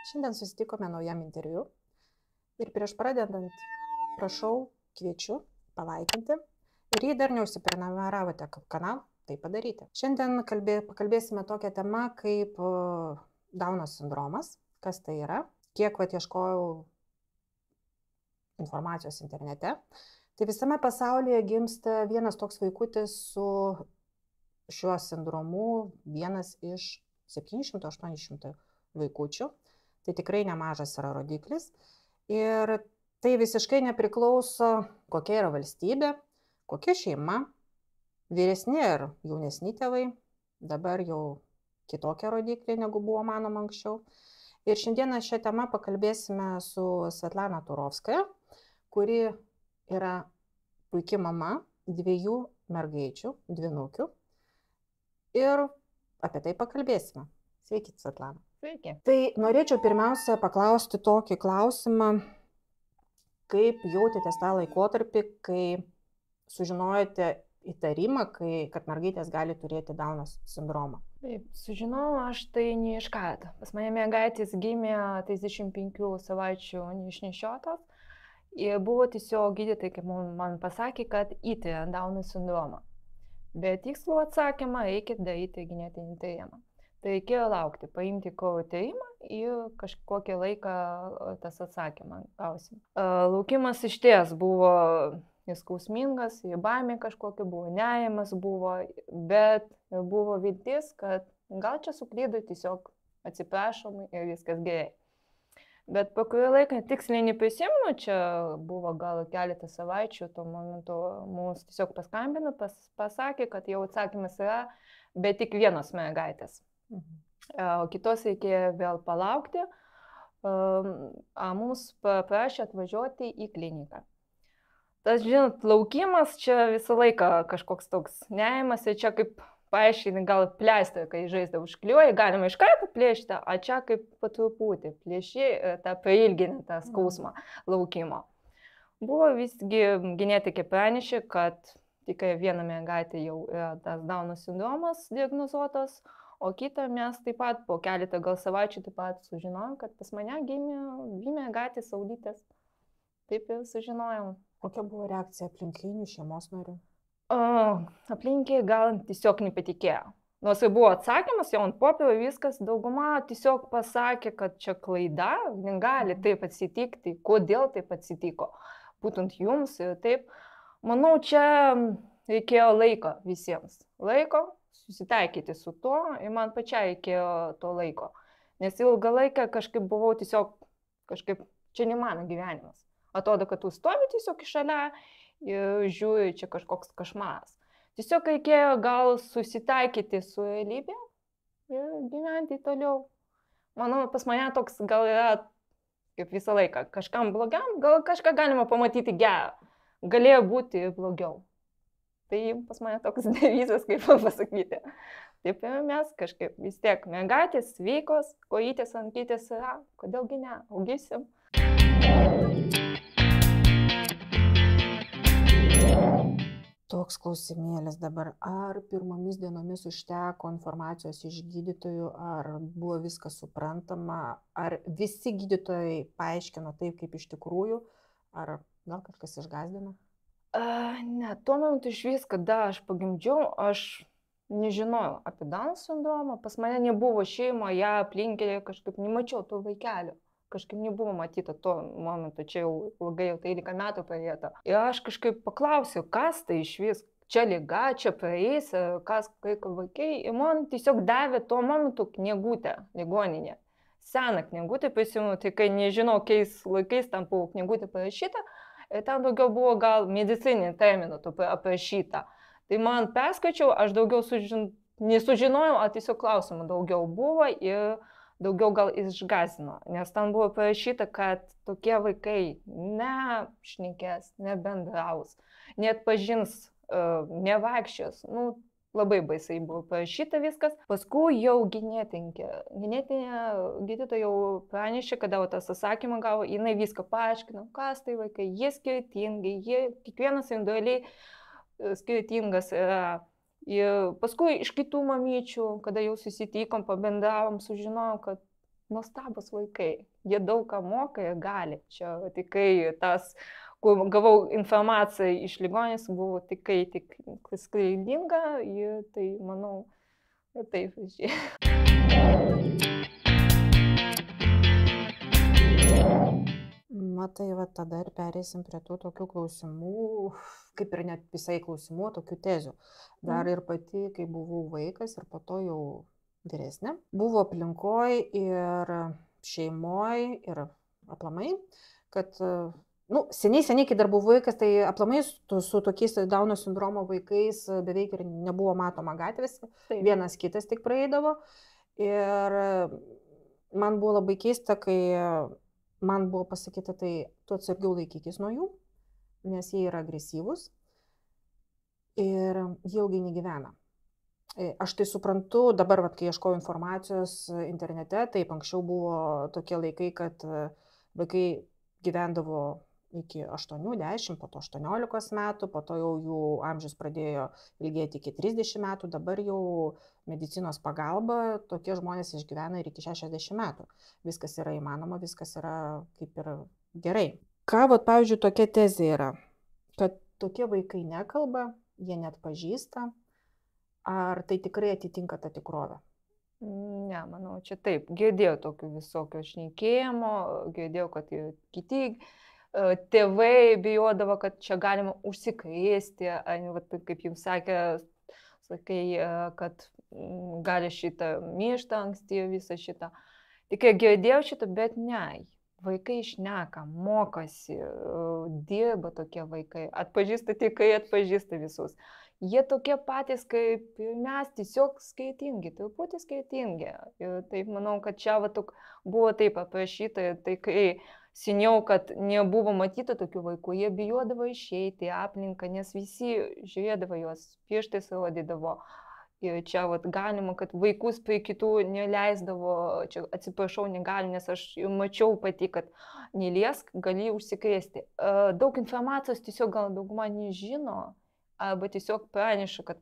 Šiandien susitikome naujam interviu ir prieš pradedant, prašau, kviečiu palaikinti ir jei dar neužsiprenumeravote kanalą, tai padaryti. Šiandien pakalbėsime tokią temą kaip Dauno sindromas, kas tai yra, kiek ieškojau informacijos internete. Tai visame pasaulyje gimsta vienas toks vaikutis su šiuo sindromu, vienas iš 700-800 vaikučių. Tai tikrai nemažas yra rodiklis. Ir tai visiškai nepriklauso, kokia yra valstybė, kokia šeima, vyresni ir jaunesni tėvai, dabar jau kitokie rodikliai, negu buvo manoma anksčiau. Ir šiandieną šią temą pakalbėsime su Svetlana Turovskaja, kuri yra puikia mama 2 mergaičių, dvynukių. Ir apie tai pakalbėsime. Sveiki, Svetlana. Sveiki. Tai norėčiau pirmiausia paklausti tokį klausimą, kaip jautėtės tą laikotarpį, kai sužinojote įtarimą, kad mergaitės gali turėti Dauno sindromą. Taip, sužinojau aš tai ne iš karto. Pas mane mergaitės gimė 35 savaičių neišnešiotos ir buvo tiesiog gydytojai, kaip man pasakė, kad įtarė Dauno sindromą. Bet tikslų atsakymą reikia daryti genetinį tyrimą. Tai reikėjo laukti, paimti kraujo tyrimą ir kažkokį laiką tas atsakymą gausim. Laukimas iš ties buvo skausmingas, ir baimė kažkokia buvo, nerimas buvo, bet buvo viltis, kad gal čia suklydau, tiesiog atsiprašom ir viskas gerai. Bet po kurio laiką tiksliai neprisimenu, čia buvo gal keletą savaičių, tuo momentu mums tiesiog paskambino, pasakė, kad jau atsakymas yra, bet tik vienos mergaitės. O kitos reikėjo vėl palaukti, mums paprašė atvažiuoti į kliniką. Tas, žinot, laukimas čia visą laiką kažkoks toks nerimas ir čia kaip paaiškinti, gal pleistrą, kai žaizdą užkliuoja, galima iš karto plėšti, o čia kaip po truputį plėši tą pailginį tą skausmą laukimo. Buvo visgi genetikė pranešė, kad tik viena mergaitė jau yra tas Dauno sindromas diagnozuotas, o kitą mes taip pat po keletą gal savaičių taip pat sužinojom, kad pas mane gimė 2 mergaitės saulytės. Taip ir sužinojom. Kokia buvo reakcija aplinkinių šeimos narių? Aplinkiai gal tiesiog nepatikėjo. Nors ir buvo atsakymas, jau ant popierio viskas, dauguma tiesiog pasakė, kad čia klaida, negali taip atsitikti, kodėl taip atsitiko. Būtent jums ir taip. Manau, čia reikėjo laiko visiems. Laiko susitaikyti su tuo ir man pačiai reikėjo to laiko. Nes ilgą laiką kažkaip buvau tiesiog, čia ne mano gyvenimas. Atrodo, kad tu stovi tiesiog iš šalia ir žiūri, čia kažkoks košmaras. Tiesiog reikėjo gal susitaikyti su realybė ir gyventi toliau. Manau, pas mane toks gal yra, kaip visą laiką, kažkam blogiam, gal kažką galima pamatyti gerą. Galėjo būti blogiau. Tai pas mane toks devizas, kaip pasakyti. Taip ir mes kažkaip vis tiek mergaitės, sveikos, kojytės, rankytės yra, kodėlgi ne, augysim. Toks klausimėlis dabar, ar pirmomis dienomis užteko informacijos iš gydytojų, ar buvo viskas suprantama, ar visi gydytojai paaiškino taip, kaip iš tikrųjų, ar gal kažkas išgąsdino? Ne, tuo metu iš vis, kada aš pagimdžiau, aš nežinojau apie Dauno sindromą, pas mane nebuvo šeimoje, aplinkėje, kažkaip nemačiau to vaikelio. Kažkaip nebuvo matyta tuo momentu, čia jau ilgai, jau 13 metų praeita. Ir aš kažkaip paklausiau, kas tai iš vis, čia liga, čia praeis, kas, kaip vaikai. Ir man tiesiog davė tuo momentu knygutę ligoninė. Seną knygutę prisimenu, tai kai nežinau, kokiais laikais tam buvo knygutė parašyta, ir ten daugiau buvo gal medicininių terminų aprašyta. Tai man perskaičiau, aš daugiau nesužinojau, o tiesiog klausimų daugiau buvo ir daugiau gal išgąsdino, nes ten buvo parašyta, kad tokie vaikai nešnekės, nebendraus, neatpažins, nevaikščios. Labai baisiai buvo parašyta viskas. Paskui jau genetinė gydytoja jau pranešė, kada tas atsakymą gavo, jinai viską paaiškino, kas tai vaikai, jie skirtingi, kiekvienas individualiai skirtingas yra. Ir paskui iš kitų mamyčių, kada jau susitikom, pabendravom, sužinojom, kad nuostabus vaikai. Jie daug ką moka, jie gali. Čia tikrai tas, kur gavau informaciją iš ligoninės, buvo tikrai tik sklaidinga, tai manau, taip. Matai, va tada ir perėsim prie tų tokių klausimų, kaip ir net visai klausimų, tokių tezių. Dar ir pati, kai buvau vaikas ir po to jau vyresnė, buvo aplinkoj ir šeimoj ir aplamai, kad, seniai, kai dar buvau vaikas, tai aplamai su tokiais Dauno sindromo vaikais beveik ir nebuvo matoma gatvėse, vienas kitas tik praeidavo. Ir man buvo labai keista, kai man buvo pasakyta, tai tu atsargiau laikykis nuo jų, nes jie yra agresyvūs ir jie ilgai negyvena. Aš tai suprantu, dabar, kai ieškau informacijos internete, taip anksčiau buvo tokie laikai, kad vaikai gyvendavo iki 8-10, po to 18 metų, po to jau jų amžius pradėjo ilgėti iki 30 metų, dabar jau medicinos pagalba tokie žmonės išgyvena ir iki 60 metų. Viskas yra įmanoma, viskas yra kaip ir gerai. Ką, pavyzdžiui, tokia tezė yra, kad tokie vaikai nekalba, jie net pažįsta, ar tai tikrai atitinka tą tikrovę? Ne, manau, čia taip. Girdėjau tokių visokio šnekėjimo, girdėjau, kad kiti tėvai bijodavo, kad čia galima užsikrėsti, kaip jums sakai, kad gali šitą mirštą anksti visą šitą. Tik girdėjau šitą, bet ne. Vaikai šneka, mokosi, dirba tokie vaikai, atpažįsta tikrai, atpažįsta visus. Jie tokie patys kaip mes, tiesiog skirtingi, truputį skirtingi. Ir taip manau, kad čia buvo taip aprašyta, tai kai seniau, kad nebuvo matyta tokių vaikų, jie bijodavo išeiti į aplinką, nes visi žiūrėdavo juos, pirštais rodydavo. Ir čia galima, kad vaikus prie kitų neleisdavo, čia atsiprašau, negali, nes aš mačiau pati, kad neliesk, gali užsikrėsti. Daug informacijos tiesiog gal dauguma nežino. Arba tiesiog praneša, kad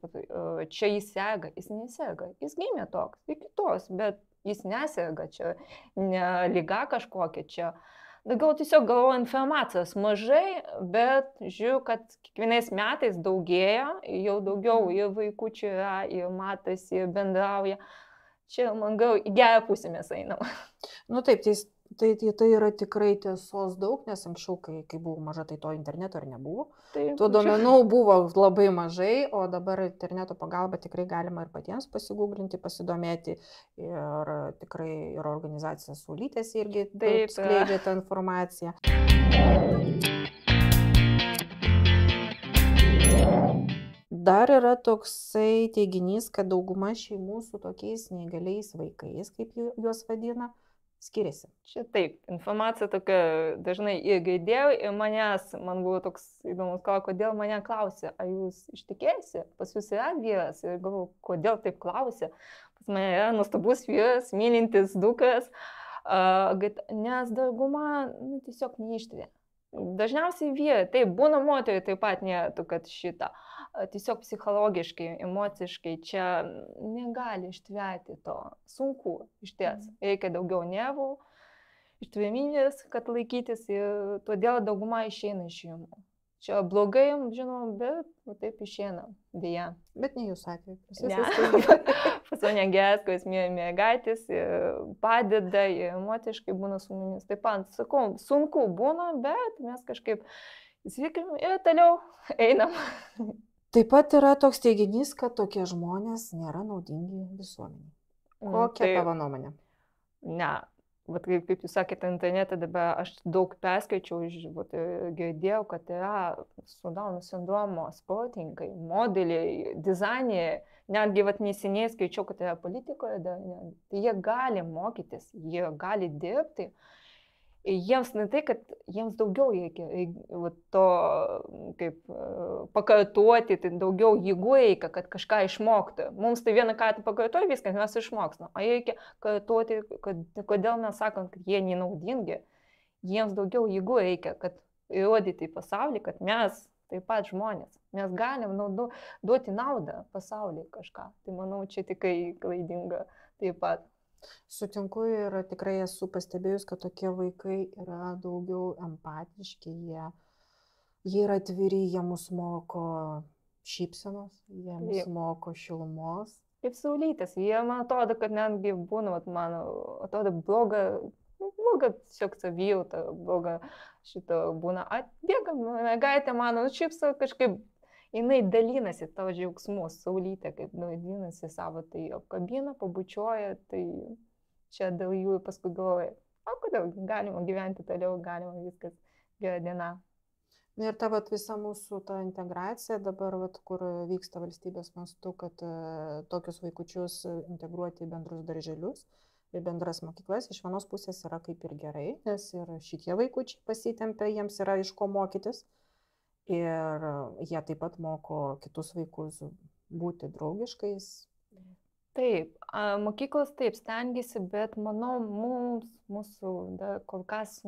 čia jis serga, jis neserga, jis gimė toks, iki tos, bet jis neserga, čia ne liga kažkokia, čia daugiau tiesiog galvoju informacijos mažai, bet žiūriu, kad kiekvienais metais daugėja, jau daugiau ir vaikučių yra, ir matosi, ir bendrauja. Čia, man gal, į gerą pusę mes einam. Taip, tai yra tikrai tiesos daug, nes anksčiau, kai buvau maža, tai to interneto ir nebuvo. Tų duomenų buvo labai mažai, o dabar interneto pagalba tikrai galima ir patiems pasigūglinti, pasidomėti. Ir tikrai ir organizacija Saulytės irgi taip skleidžia tą informaciją. Dar yra toksai teiginys, kad dauguma šeimų su tokiais neįgaliais vaikais, kaip juos vadina, skiriasi. Čia taip, informacija tokia dažnai ir girdėjau ir man buvo toks įdomus klausimas, kodėl mane klausė, ar jūs ištekėsi, pas jūs yra vyras, ir galvoju, kodėl taip klausė, pas mane yra nuostabus vyras, mylintis dukas, nes dauguma tiesiog neištvė. Dažniausiai vyrai, taip, būna moteriai taip pat kad šitą, tiesiog psichologiškai, emociškai čia negali ištverti to, sunku išties, reikia daugiau nervų, ištverminės, kad laikytis ir todėl dauguma išeina iš šeimų. Čia blogai, žinoma, bet taip išeina, dėja. Bet ne jūsų atveju. Ne, pas mane geras, kuris myli mergaitės, padeda, emociškai būna su mumis. Taip pat, sakau, sunku būna, bet mes kažkaip sveikim ir toliau einam. Taip pat yra toks teiginys, kad tokie žmonės nėra naudingi visuomeniai. Kokia tavo nuomonė? Ne. Kaip jūs sakėte, internete dabar aš daug perskaičiau, girdėjau, kad yra su Dauno sindromo sportininkai, modeliai, dizaineriai, netgi neseniai skaičiau, kad yra politikoje, tai jie gali mokytis, jie gali dirbti. Jiems ne tai, kad jiems daugiau reikia to, kaip pakartoti, tai daugiau jėgų reikia, kad kažką išmokti. Mums tai vieną kartą pakartoti viską, mes išmokstam. O reikia kartoti, kodėl mes sakom, kad jie nenaudingi. Jiems daugiau jėgų reikia, kad įrodyti į pasaulį, kad mes taip pat žmonės. Mes galim duoti naudą pasauliui kažką. Tai manau, čia tikrai klaidinga taip pat. Sutinku ir tikrai esu pastebėjus, kad tokie vaikai yra daugiau empatiški, jie yra atviri, jie mus moko šypsenos, jie mus moko šilumos. Kaip saulytės, jie man atrodo, kad netgi būna, man atrodo, bloga tiesiog savijauta, bloga šito būna, atbėga mergaitė mano, šypso kažkaip, jinai dalinasi tavo džiaugsmus, saulytė, kaip dalinasi savo, tai apkabina, pabučioja, tai čia dėl jų paskui galvoja, o kodėl galima gyventi toliau, galima viskas, gera diena. Ir ta visa mūsų ta integracija dabar, kur vyksta valstybės mastu, kad tokius vaikučius integruoti į bendrus darželius, į bendras mokyklas, iš vienos pusės yra kaip ir gerai, nes ir šitie vaikučiai pasitempia, jiems yra iš ko mokytis. Ir jie taip pat moko kitus vaikus būti draugiškais. Taip, mokyklos taip stengiasi, bet manau, mūsų kol kas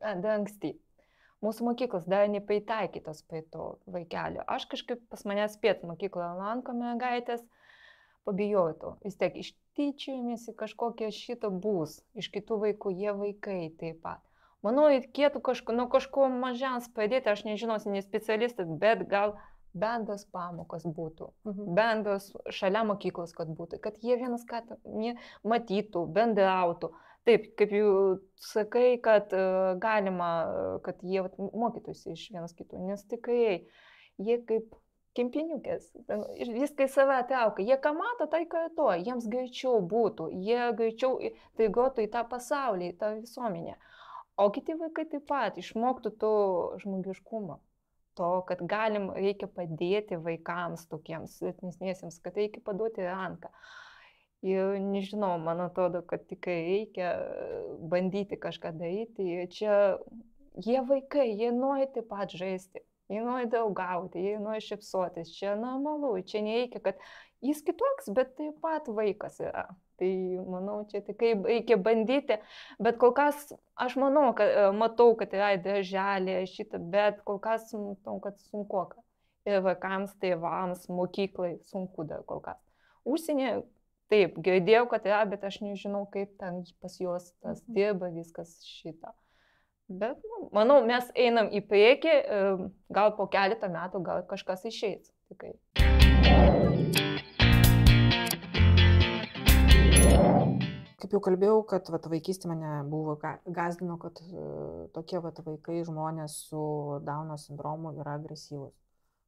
dar anksti. Mūsų mokyklos dar nepaitaikytos prie to vaikelio. Aš kažkaip pas manęs spėt mokykloje lanko mergaitės, pabijojau to. Vis tiek ištyčiojimės į kažkokią šitą bus. Iš kitų vaikų jie vaikai taip pat. Manau, reikėtų nuo kažko mažens pradėti, aš nežinau, ne specialistas, bet gal bendros pamokos būtų. Bendros šalia mokyklos, kad būtų. Kad jie vienas ką matytų, bendrautų. Taip, kaip jau sakai, kad galima, kad jie mokytųsi iš vienas kitų, nes tikrai jie kaip kempiniukės, viską į save traukia, jie ką mato, tai kartoja, jiems greičiau būtų, jie greičiau integruotų į tą pasaulį, į tą visuomenę. O kiti vaikai taip pat išmoktų to žmogiškumo, to, kad reikia padėti vaikams tokiems silpnesniesiems, kad reikia paduoti ranką. Ir nežinau, man atrodo, kad tikrai reikia bandyti kažką daryti. Čia jie vaikai, jie nori taip pat žaisti, jie nori draugauti, jie nori šypsotis. Čia normalu, čia nereikia, kad jis kitoks, bet taip pat vaikas yra. Tai manau, čia tikrai reikia bandyti, bet kol kas aš matau, kad yra darželė šitą, bet kol kas matau, kad sunkuoka. Ir vaikams, tėvams, mokyklai sunku dar kol kas. Užsienį, taip, girdėjau, kad yra, bet aš nežinau, kaip ten pas juos tas dirba viskas šitą. Bet, manau, mes einam į priekį, gal po keletą metų gal kažkas išeis. Tikrai. Kaip jau kalbėjau, kad vaikystė mane buvo gazdino, kad tokie vaikai, žmonės su Dauno sindromu yra agresyvūs.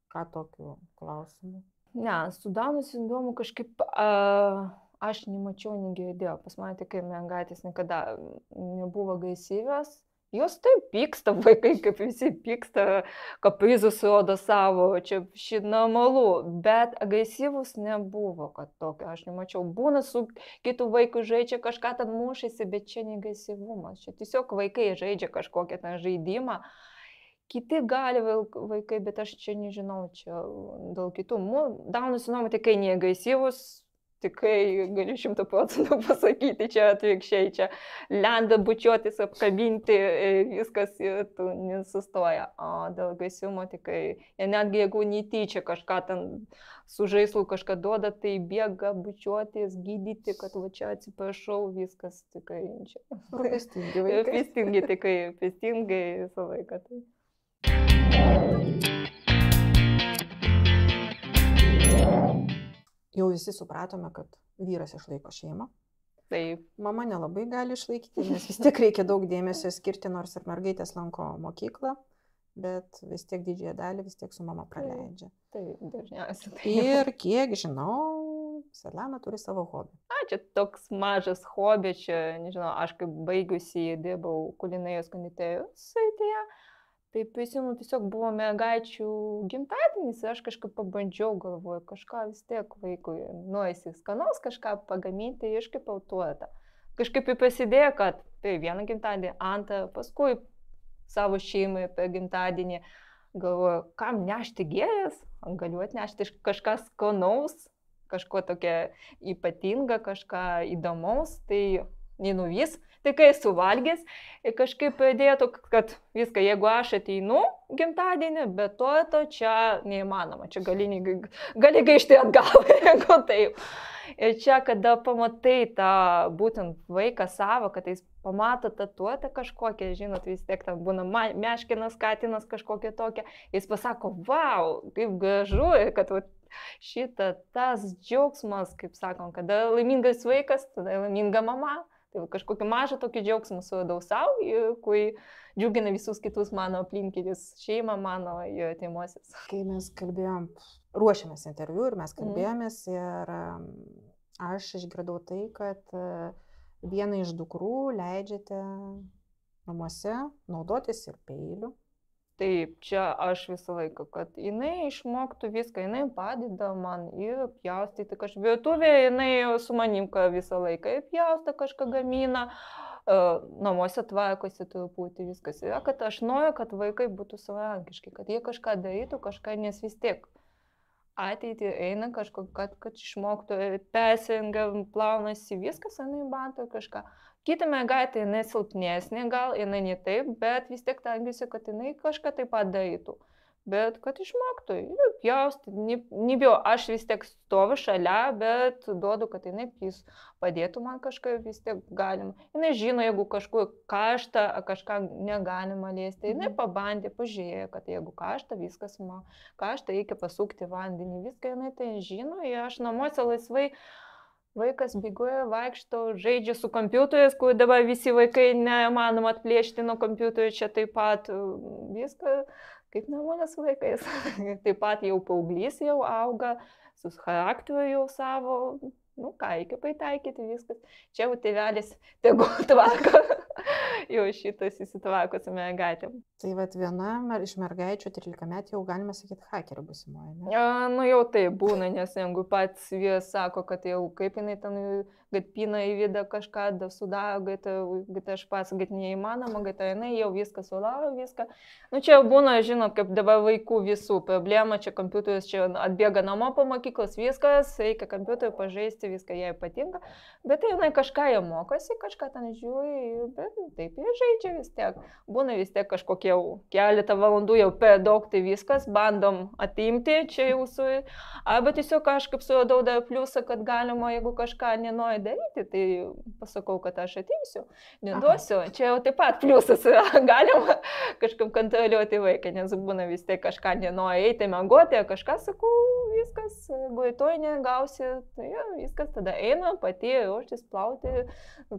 Ką tokiu klausimu? Ne, su Dauno sindromu kažkaip aš nemačiau, negirdėjau. Pas mane tikrai mergaitės niekada nebuvo agresyvios. Jos taip pyksta, vaikai kaip visi pyksta, kaprizus rodo savo, čia normalu, bet agresyvus nebuvo, kad tokio aš nemačiau. Būna su kitų vaikų žaidžia kažką ten mušasi, bet čia ne agresyvumas, čia tiesiog vaikai žaidžia kažkokią ten žaidimą. Kiti gali vaikai, bet aš čia nežinau, čia dėl kitų. Dauno sindromu tikrai neagresyvus. Tikrai galiu 100% pasakyti, čia atvirkščiai, čia lenda bučiuotis, apkabinti, viskas ir tu nesustoja. O dėl agresyvumo tikrai, netgi jeigu netyčia kažką ten su žaislu kažką duoda, tai bėga bučiuotis, gydyti, kad va čia atsiprašau, viskas tikrai čia. Rūpestingi vaikai. Rūpestingi tikrai, rūpestingai visą laiką. Jau visi supratome, kad vyras išlaiko šeimą. Taip. Mama nelabai gali išlaikyti, nes vis tiek reikia daug dėmesio skirti, nors ir mergaitės lanko mokyklą, bet vis tiek didžiąją dalį vis tiek su mama praleidžia. Taip, dažniausiai. Ir kiek žinau, Svetlana turi savo hobį. Čia toks mažas hobį, čia, nežinau, aš kaip baigusi dirbau kulinarijos konditerijos srityje. Tai prisimenu, tiesiog buvo mergaičių gimtadienis ir aš kažkaip pabandžiau, galvoju, kažką vis tiek vaikui norisi skanaus kažką pagaminti, iškepau tortą. Kažkaip ir prasidėjo, kad tai vieną gimtadienį, antrą, paskui savo šeimai per gimtadienį galvoju, kam nešti gėlės, galiu atnešti kažką skanaus, kažko tokia ypatinga, kažką įdomaus, tai nenuvys. Tai kai suvalgęs ir kažkaip pradėtų, kad viską, jeigu aš ateinu gimtadienį, bet to čia neįmanoma, čia gali gaišti atgal, jeigu taip. Ir čia, kada pamatai tą būtent vaiką savo, kad jis pamato tatuotę kažkokią, žinot, vis tiek ten būna meškinas, katinas kažkokia tokia, jis pasako, wow, kaip gražu, ir kad šitą, tas džiaugsmas, kaip sakom, kada laimingas vaikas, tada laiminga mama. Tai kažkokį mažą tokį džiaugsmą suvedau savo, kurį džiugina visus kitus mano aplinkinius, šeimą mano ir taimuosius. Kai mes kalbėjom, ruošiamės interviu ir mes kalbėjomės ir aš išgirdau tai, kad vieną iš dukrų leidžiate namuose naudotis ir peiliu. Taip, čia aš visą laiką, kad jinai išmoktų viską, jinai padeda man ir pjaustyti kažką. Virtuvėje jinai su manim visą laiką ir pjausta kažką gamina, namuose tvarkosi truputį viskas. Yra, kad aš noriu, kad vaikai būtų savarankiški, kad jie kažką darytų, kažką, nes vis tiek ateitį eina kažko, kad išmoktų, persirengia, plaunasi viskas, jinai mato kažką. Kita mergaitė, jinai silpnesnė gal, jinai ne taip, bet vis tiek tengiuosi, kad jinai kažką taip pat darytų. Bet kad išmoktų, pjausti, nebijau, aš vis tiek stoviu šalia, bet duodu, kad jinai padėtų man kažką, vis tiek galima. Jinai žino, jeigu kažkur karšta, kažką negalima liesti, jinai pabandė, pažiūrėjo, kad jeigu karšta, viskas man karšta, reikia pasukti vandenį, viską jinai tai žino ir aš namuose laisvai. Vaikas bėgoja, vaikšto, žaidžia su kompiuteriais, kur dabar visi vaikai neįmanoma atplėšti nuo kompiuterio, čia taip pat viską kaip namuose su vaikais. Taip pat jau paauglys jau auga, su charakteriu jau savo, ką reikia pritaikyti viskas. Čia jau tėvelis tegu tvarko, jau šitas įsitvarko su mergaitėm. Tai viena iš mergaičių 13-metė jau galima sakyti hakerė busimoji, ne? Jau tai būna, nes jeigu pats vyras sako, kad jau kaip jinai ten pina į vidą kažką, sudaro, kad aš pats, kad neįmanoma, kad jinai jau viską sularo, viską. Čia jau būna, žinot, kaip dabar vaikų visų problema, čia kompiuteris, čia atbėga namo po mokyklos, viskas, reikia kompiuterį pažaisti, viską jai patinka, bet jinai kažką jau mokosi, kažką ten žiūri, bet taip jie žaidžia vis tiek. Būna vis tiek kažkokie jau keletą valandų jau per daug, tai viskas, bandom atimti čia jūsų. Arba tiesiog kažkaip suradau dar pliusą, kad galima, jeigu kažką nenori daryti, tai pasakau, kad aš atimsiu, neduosiu. Čia jau taip pat pliusas, galima kažkaip kontroliuoti vaiką, nes būna vis tiek kažką nenori eiti, mengoti, kažką sakau, viskas, jeigu rytoj negausi, tai viskas, tada eina pati, ruoštis plauti,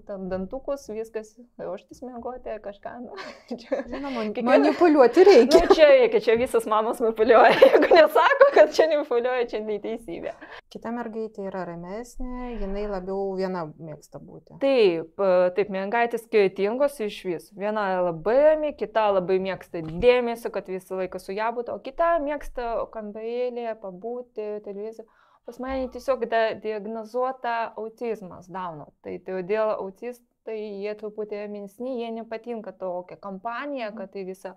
dantukus, viskas, ruoštis mengoti, kažką. Žinoma, manipuliuoti reikia. Čia reikia, čia visas mamos manipuliuoja. Jeigu nesako, kad čia manipuliuoja, čia neteisybė. Kita mergaitė yra ramesnė, jinai labiau viena mėgsta būti. Taip, mergaitės skirtingos iš vis. Viena labai rami, kita labai mėgsta dėmesio, kad visą laiką su ją būtų, o kita mėgsta kambarėlėje, pabūti, televiziją. Pas mane tiesiog diagnozuota autizmas, Dauno. Tai todėl autistai, jie truputį ramesni, jie nepatinka tokia kampanija, kad tai visa.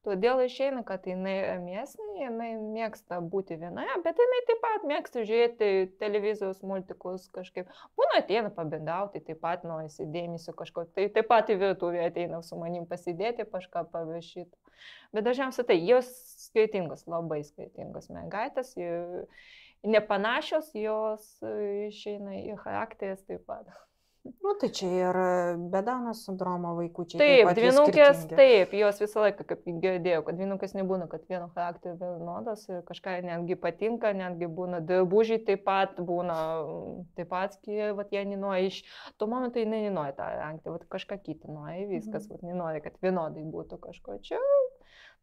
Todėl išeina, kad jinai ramesnė, jinai mėgsta būti vienoje, bet jinai taip pat mėgsta žiūrėti televizijos multikus kažkaip. Būna ateina pabendauti, taip pat norisi dėmesio kažko. Tai taip pat į virtuvę ateina su manim pasidėti, kažką pavešyti. Bet dažniausiai tai jos skirtingos, labai skirtingos mergaitės. Nepanašios, jos išeina į charakteris taip pat. Tai čia ir be Dauno sindromo vaikučiai. Taip, dvynukės, taip, jos visą laiką, kaip girdėjau, kad dvynukės nebūna, kad vieno charakterio vienodas ir kažką netgi patinka, netgi būna drabužiai taip pat, būna taip pat, jie nenori iš to momento, jie nenori tą rengti, kažką kitą nori, viskas, nenori, kad vienodai būtų kažko. Čia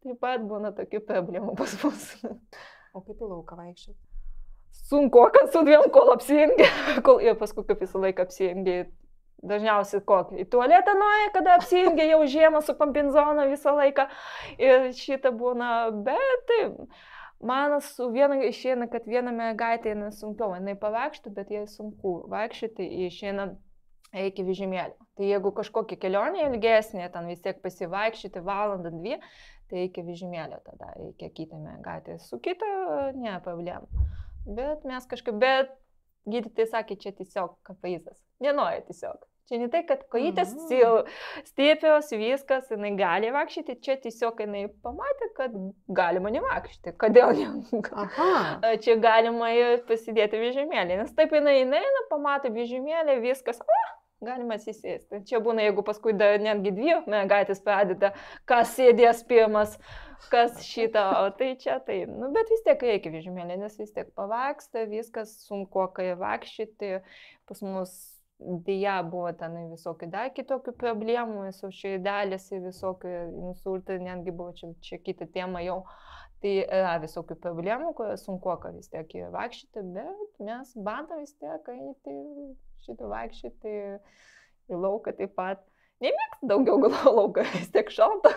taip pat būna tokių problemų pas mus. O kaip į lauką vaikščioti? Sunku, kad su dviem, kol apsirengia, ir paskui kaip visą laiką apsirengia. Dažniausiai kokį. Į tualetą nuoja, kada apsirengia jau žiemą su kombinzoną visą laiką. Ir šitą būna, bet taip. Man su viena išeina, kad viena mergaitė sunkiau, jinai pavaikštų, bet jai sunku vaikščioti, išeina reikia vežimėlio. Tai jeigu kažkokia kelionė ilgesnė, ten vis tiek pasivaikščioti valandą, dvi, tai reikia vežimėlio tada, reikia kitą mergaitę. Su kita ne problema. Bet mes kažkaip, bet gydytojai sakė, čia tiesiog kaprizas. Nenori tiesiog. Čia ne tai, kad kojytės stiepios, viskas, jinai gali vaikščioti, čia tiesiog jinai pamatė, kad galima nevaikščioti. Kodėl ne? Čia galima pasidėti vežimėlį, nes taip jinai pamato vežimėlį, viskas, galima atsisėsti. Čia būna, jeigu paskui netgi dvi mergaitės pradeda, kas sėdės pirmas, kas šitą, o tai čia tai. Nu, bet vis tiek reikia vežimėlį, nes vis tiek pavaksta, viskas sunku, kai vaikščioti. Pas mus dėja buvo ten visokių dar kitokių problemų, su širdelės ir visokių insultų, netgi buvo čia kita tema jau. Tai yra visokių problemų, kurie sunku, kad vis tiek vaikščioti, bet mes bandom vis tiek eiti šitą vaikščioti į lauką taip pat. Nemėgstu daugiau lauką, vis tiek šalta.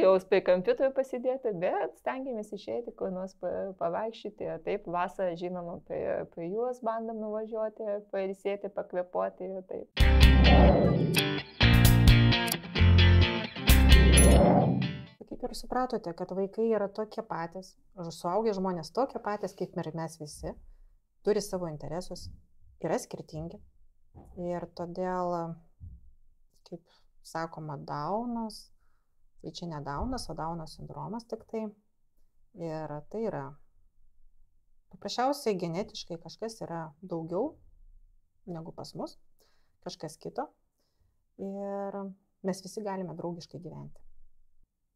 Jau spėju kompiuterį pasidėti, bet stengiamės išeiti, kur nors pavaikščioti. Taip, vasarą, žinoma, prie juos bandom nuvažiuoti, pailsėti, pakvėpuoti. Taip. Kaip ir supratote, kad vaikai yra tokie patys, suaugę žmonės tokie patys, kaip ir mes visi, turi savo interesus, yra skirtingi. Ir todėl, kaip sakoma, Daunas, tai čia ne Daunas, o Dauno sindromas tik tai. Ir tai yra paprasčiausiai genetiškai kažkas yra daugiau negu pas mus, kažkas kito. Ir mes visi galime draugiškai gyventi.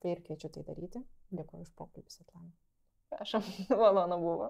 Tai ir kviečiu tai daryti. Dėkuoju už pokalbį, Svetlana. Prašom, malonu buvo.